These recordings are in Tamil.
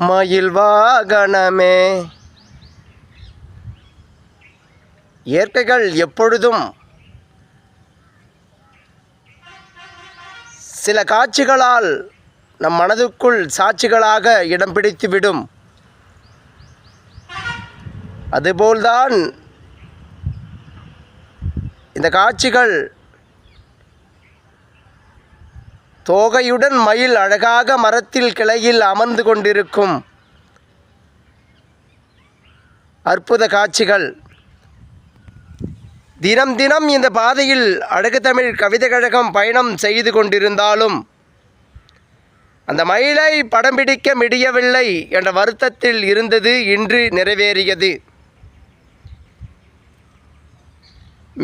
மயில் வாகனமே. இயற்கைகள் எப்பொழுதும் சில காட்சிகளால் நம் மனதுக்குள் சாட்சிகளாக இடம் பிடித்துவிடும். அதுபோல்தான் இந்த காட்சிகள். தோகையுடன் மயில் அழகாக மரத்தில் கிளையில் அமர்ந்து கொண்டிருக்கும் அற்புத காட்சிகள். தினம் தினம் இந்த பாதையில் அழகு தமிழ் கவிதை கழகம் பயணம் செய்து கொண்டிருந்தாலும் அந்த மயிலை படம் பிடிக்க முடியவில்லை என்ற வருத்தத்தில் இருந்தது. இன்று நிறைவேறியது.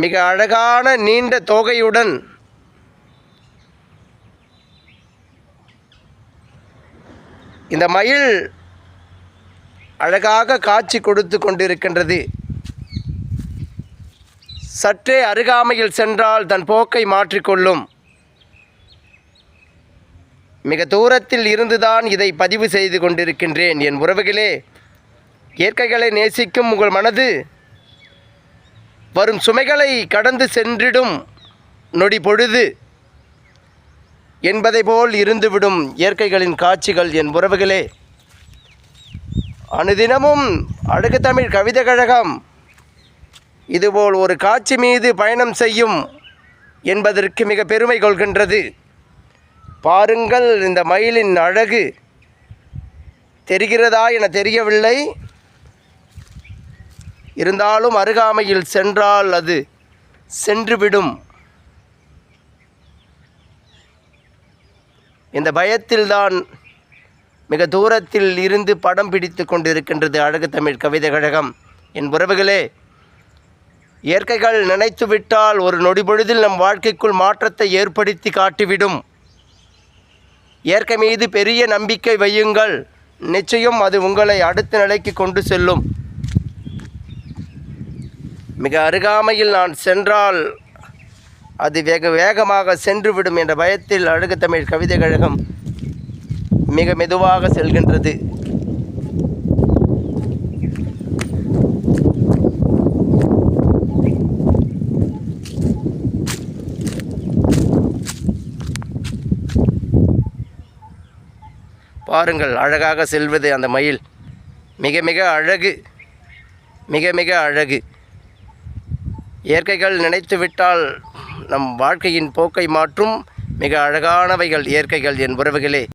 மிக அழகான நீண்ட தோகையுடன் இந்த மயில் அழகாக காட்சி கொடுத்து கொண்டிருக்கின்றது. சற்றே அருகாமையில் சென்றால் தன் போக்கை மாற்றிக்கொள்ளும். மிக தூரத்தில் இருந்துதான் இதை பதிவு செய்து கொண்டிருக்கின்றேன். என் உறவுகளே, இயற்கைகளை நேசிக்கும் உங்கள் மனது வரும் சுமைகளை கடந்து சென்றிடும் நொடி பொழுது என்பதை போல் இருந்துவிடும் இயற்கைகளின் காட்சிகள். என் உறவுகளே, அனுதினமும் அழகு தமிழ் கவிதை கழகம் இதுபோல் ஒரு காட்சி மீது பயணம் செய்யும் என்பதற்கு மிக பெருமை கொள்கின்றது. பாருங்கள், இந்த மயிலின் அழகு தெரிகிறதா என தெரியவில்லை. இருந்தாலும் அருகாமையில் சென்றால் அது சென்றுவிடும். இந்த பயத்தில்தான் மிக தூரத்தில் இருந்து படம் பிடித்து கொண்டிருக்கின்றது அழகு தமிழ் கவிதை கழகம். என் உறவுகளே, இயற்கைகள் நினைத்துவிட்டால் ஒரு நொடி பொழுதில் நம் வாழ்க்கைக்குள் மாற்றத்தை ஏற்படுத்தி காட்டிவிடும். இயற்கை மீது பெரிய நம்பிக்கை வையுங்கள். நிச்சயம் அது உங்களை அடுத்த நிலைக்கு கொண்டு செல்லும். மிக அருகாமையில் நான் சென்றால் அது வேகமாக சென்றுவிடும் என்ற பயத்தில் அழகு தமிழ் கவிதை கழகம் மிக மெதுவாக செல்கின்றது. பாருங்கள், அழகாக செல்வது அந்த மயில். மிக மிக அழகு, மிக மிக அழகு. இயற்கைகள் நினைத்துவிட்டால் நம் வாழ்க்கையின் போக்கை மாற்றும் மிக அழகானவைகள் இயற்கைகள். என் உறவுகளே,